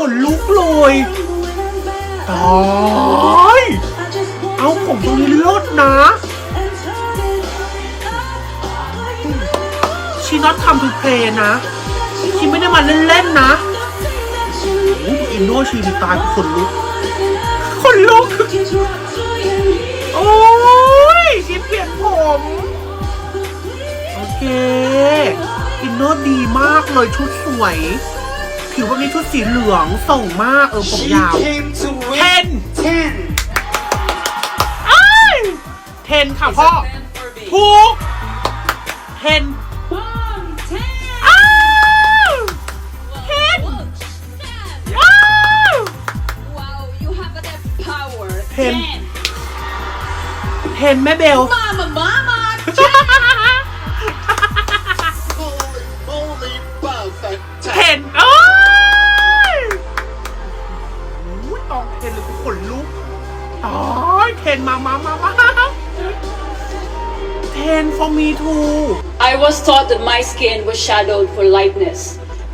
นลุกเลยตายเอาผมตรงนี้เลิศนะชีน็อตทำทูเพลย์นะชีไม่ได้มาเล่นๆนะอินโนชีดีตายขนลุกโอ้ยชีเปลี่ยนผมโอเคอินโนดีมากเลยชุดสวยผิวแบบนี้ชุดสีเหลืองส่งมากผมยาว10ค่ะพ่อถูก10เห็นแม่เบลเห็นต้องเห็นเลยกูขนลุกเห็นมา10 for me too I was taught that my skin was shadowed for lightness,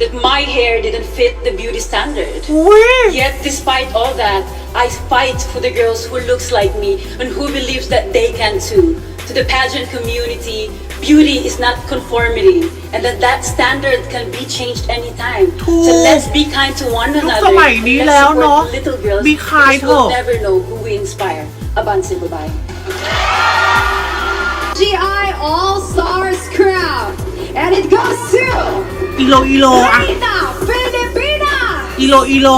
that my hair didn't fit the beauty standard. Yet despite all that, I fight for the girls who looks like me and who believes that they can too. To the pageant community, beauty is not conformity and that standard can be changed anytime. So let's be kind to one another and let's support little girls because we'll never know who we inspire. Abanse, bye-bye. MGI All-Stars crown and it goes to Ilo Reina Filipina อีโล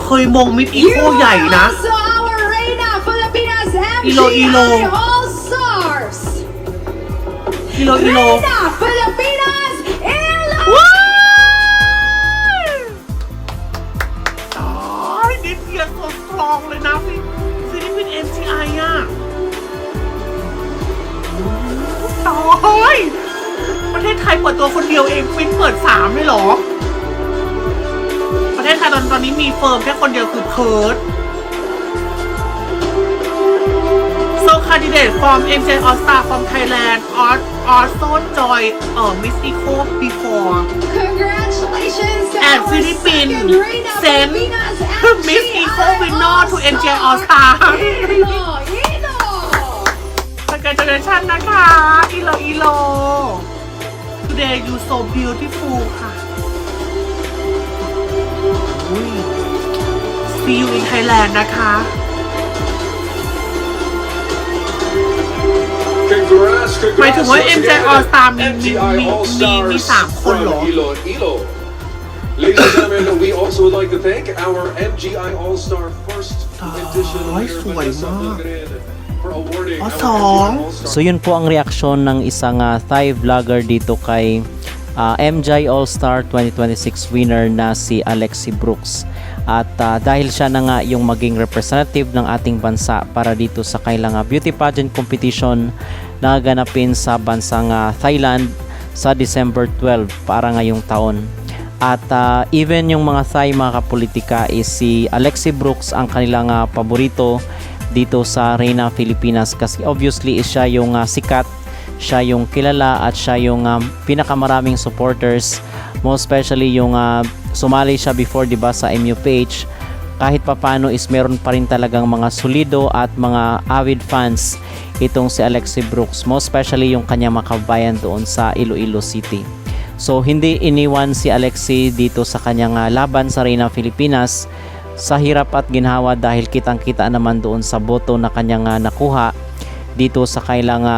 เคยมงมิดอีโคใหญ่นะ also our Reina Filipinas Ilo MGI All-Stars อีโล Reina Filipinas Ilo นิดเดียวตัวสตรองเลยนะฟิลิปปินส์ MGI อ่ะตายประเทศไทยเปิดตัวคนเดียวเองฟินเปิด3เลยเหรอประเทศไทยตอนนี้มีเฟิร์มแค่คนเดียวคือเพิร์ด So candidate from MJ All Star from Thailand also join Miss Eco before Congratulations to and our Philippines second Reina send Filipinas Miss Eco winner to MJ All Star Ilo Congratulations นะคะอีโล Today you so beautiful ค่ะ See you in Thailand นะคะ หมายถึงว่า MJ All Star มี3 คนเหรอ Ladies and gentlemen, we also would like to thank our MGI All-Star First Edition winner Vanessa Bulgarin for awarding our MGI All-Star. So yun po ang reaksyon ng isang Thai vlogger dito kay MJ All-Star 2026 winner na si Alexi Brooks. At dahil siya na nga yung maging representative ng ating bansa para dito sa kailang beauty pageant competition na ganapin sa bansang Thailand sa December 12 para ngayong taon. At even yung mga Thai mga kapolitika is si Alexi Brooks ang kanilang paborito dito sa Reina Filipinas kasi obviously is siya yung sikat, siya yung kilala at siya yung pinakamaraming supporters, most especially yung sumali siya before 'di ba sa MUPH. Kahit papano is meron pa rin talagang mga solido at mga avid fans itong si Alexi Brooks, most especially yung kanya makabayan doon sa Iloilo City. So hindi iniwan si Alexi dito sa kanyang laban sa Reina Filipinas sa hirap at ginhawa dahil kitang-kita naman doon sa boto na kanyang nakuha dito sa kailang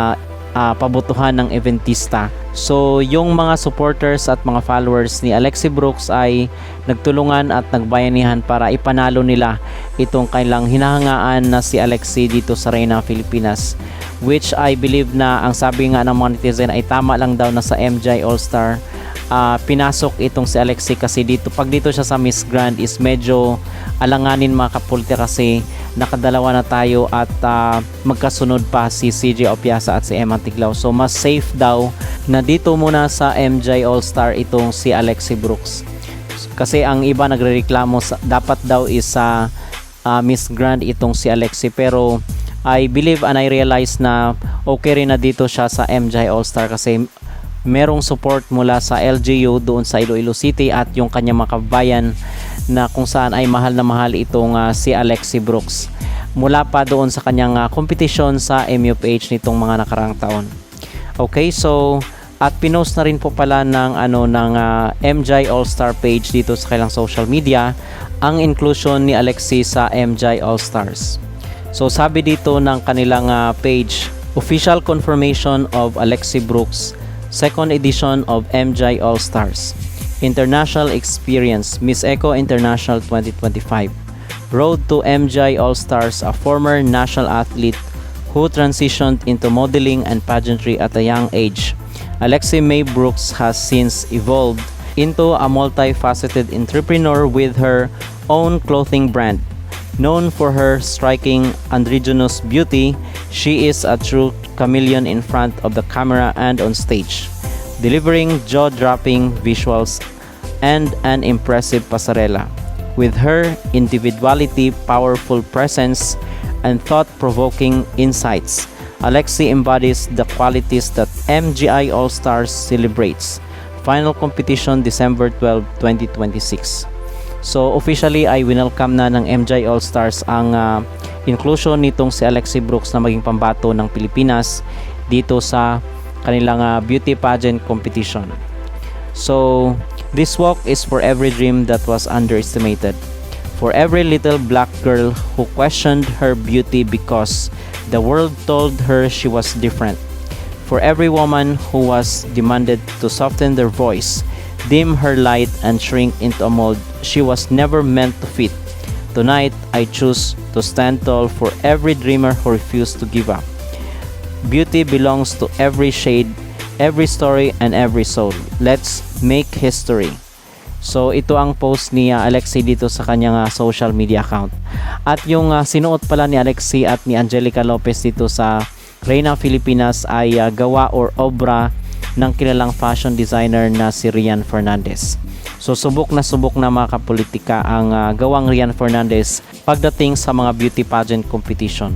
pabotohan ng eventista. So yung mga supporters at mga followers ni Alexi Brooks ay nagtulungan at nagbayanihan para ipanalo nila itong kailang hinahangaan na si Alexi dito sa Reina Filipinas, which I believe na ang sabi nga ng mga netizen ay tama lang daw na sa MJ All-Star pinasok itong si Alexi kasi pag dito siya sa Miss Grand is medyo alanganin mga kapolitika kasi nakadalawa na tayo at magkasunod pa si CJ Opiasa at si Emma Tiglao. So mas safe daw na dito muna sa MJ All-Star itong si Alexi Brooks. Kasi ang iba nagrereklamo dapat daw is sa Miss Grand itong si Alexi, pero I believe and I realize na okay rin na dito siya sa MJ All-Star kasi merong support mula sa LGU doon sa Iloilo City at yung kanyang mga kababayan na kung saan ay mahal na mahal itong si Alexi Brooks mula pa doon sa kanyang competition sa MUPH nitong mga nakaraang taon. Okay, so at pinost na rin po pala ng MJ All-Star page dito sa kanilang social media ang inclusion ni Alexi sa MJ All-Stars. So sabi dito ng kanilang page, official confirmation of Alexi Brooks, second edition of MJ All-Stars. International Experience, Miss Eco International 2025. Road to MJ All-Stars, a former national athlete who transitioned into modeling and pageantry at a young age. Alexi May Brooks has since evolved into a multifaceted entrepreneur with her own clothing brand. Known for her striking androgynous beauty, she is a true chameleon in front of the camera and on stage, delivering jaw-dropping visuals and an impressive pasarela. With her individuality, powerful presence, and thought-provoking insights, Alexi embodies the qualities that MGI All-Stars celebrates. Final competition December 12, 2026. So officially ay winelcome na ng MJ All-Stars ang inclusion nitong si Alexi Brooks na maging pambato ng Pilipinas dito sa kanilang beauty pageant competition. So this walk is for every dream that was underestimated. For every little black girl who questioned her beauty because the world told her she was different. For every woman who was demanded to soften their voice, dim her light and shrink into a mold she was never meant to fit. Tonight, I choose to stand tall for every dreamer who refused to give up. Beauty belongs to every shade, every story, and every soul. Let's make history. So ito ang post ni Alexi dito sa kanyang social media account. At yung sinuot pala ni Alexi at ni Angelica Lopez dito sa Reina Filipinas ay gawa or obra ng kilalang fashion designer na si Rian Fernandez. So subok na mga kapolitika ang gawang Rian Fernandez pagdating sa mga beauty pageant competition.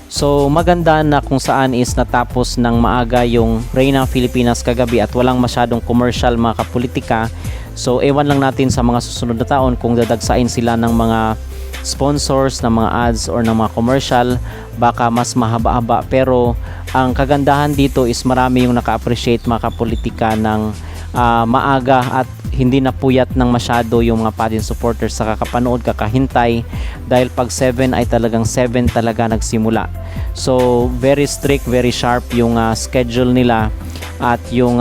So maganda na kung saan is natapos ng maaga yung Reina Filipinas kagabi at walang masyadong commercial mga kapolitika. So ewan lang natin sa mga susunod na taon kung dadagsain sila ng mga sponsors, ng mga ads or ng mga commercial, baka mas mahaba-haba. Pero ang kagandahan dito is marami yung naka-appreciate mga kapolitika ng maaga at hindi napuyat ng masyado yung mga pageant supporters sa kakapanood, kakahintay, dahil pag 7 ay talagang 7 talaga nagsimula. So very strict, very sharp yung schedule nila at yung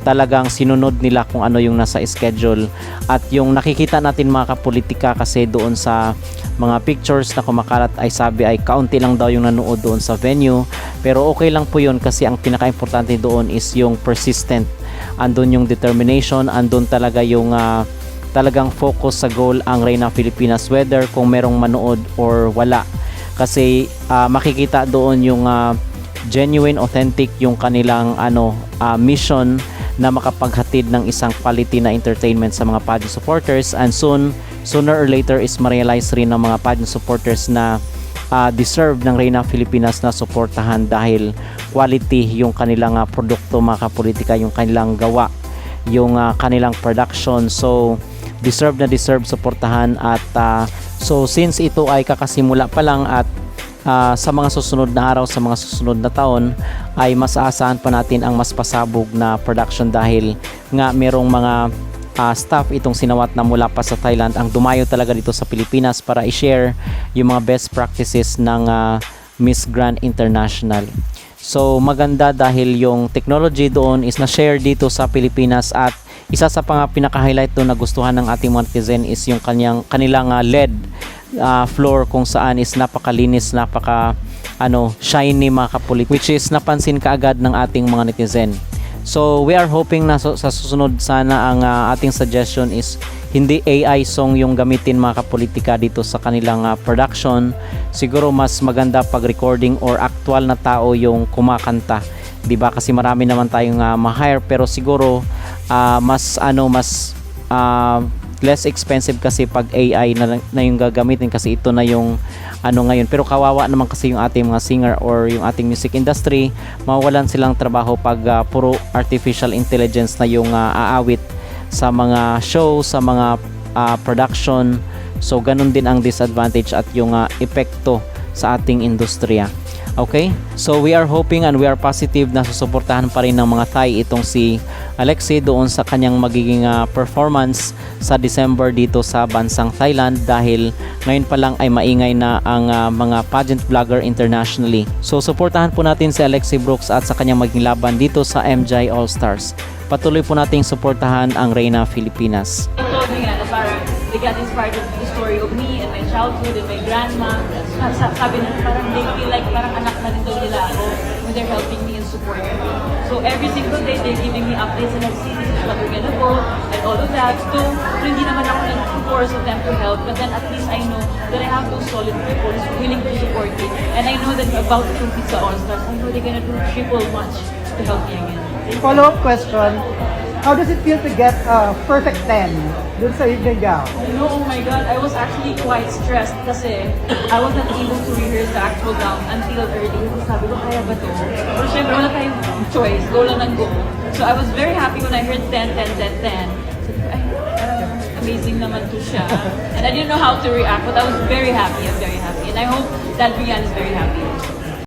talagang sinunod nila kung ano yung nasa schedule. At yung nakikita natin mga kapolitika kasi doon sa mga pictures na kumakalat ay sabi ay kaunti lang daw yung nanood doon sa venue, pero okay lang po yun kasi ang pinaka-importante doon is yung persistent. Andun yung determination, andun talaga yung talagang focus sa goal ang Reina Filipinas, whether kung merong manood or wala. Kasi makikita doon yung genuine, authentic yung kanilang mission na makapaghatid ng isang quality na entertainment sa mga pageant supporters, and sooner or later is ma-realize rin ng mga pageant supporters na deserve ng Reina Filipinas na suportahan dahil quality yung kanilang produkto mga kapolitika, yung kanilang gawa, yung kanilang production. So deserve suportahan at so since ito ay kakasimula pa lang at sa mga susunod na araw, sa mga susunod na taon ay mas aasahan pa natin ang mas pasabog na production dahil nga merong mga staff itong sinawat na mula pa sa Thailand ang dumayo talaga dito sa Pilipinas para i-share yung mga best practices ng Miss Grand International. So maganda dahil yung technology doon is na-share dito sa Pilipinas at isa sa pinaka-highlight doon na gustuhan ng ating mga netizen is yung kanilang LED floor kung saan is napakalinis, shiny mga kapulit, which is napansin kaagad ng ating mga netizen. So we are hoping na sa susunod sana ang ating suggestion is hindi AI song yung gamitin mga kapolitika dito sa kanilang production. Siguro mas maganda pag recording or actual na tao yung kumakanta, 'di ba? Kasi marami naman tayong ma-hire, pero siguro mas less expensive kasi pag AI na yung gagamitin kasi ito na yung ano ngayon. Pero kawawa naman kasi yung ating mga singer or yung ating music industry, mawawalan silang trabaho pag puro artificial intelligence na yung aawit sa mga show, sa mga production. So ganun din ang disadvantage at yung epekto sa ating industriya. Okay? So we are hoping and we are positive na susuportahan pa rin ng mga Thai itong si Alexie doon sa kanyang magiging performance sa December dito sa bansang Thailand, dahil ngayon pa lang ay maingay na ang mga pageant vlogger internationally. So suportahan po natin si Alexie Brooks at sa kanyang maging laban dito sa MJ All Stars. Patuloy po nating suportahan ang Reyna Filipinas. told me nga na parang they got inspired with the story of me and my childhood and my grandma. Sabi na parang they feel like parang anak na rin daw nila ako when they're helping me and supporting me. So every single day they're giving me updates and like, see, this is what we're gonna go and all of that. So hindi naman ako nag-force of them to help, but then at least I know that I have those solid people who's willing to support me. And I know that about the Pizza All Stars, I know they're gonna do triple much to help me again. Follow-up question. How does it feel to get perfect 10 dun sa evening gown? No, oh my God, I was actually quite stressed kasi I was not able to rehearse the actual gown until early. Kasi sabi ko, kaya ba to? Pero syempre, wala tayong choice. Go lang ng go. So I was very happy when I heard 10, 10, 10, 10. Sabi ko, ay, amazing naman to siya. And I didn't know how to react, but I was very happy. I'm very happy. And I hope that Brian is very happy.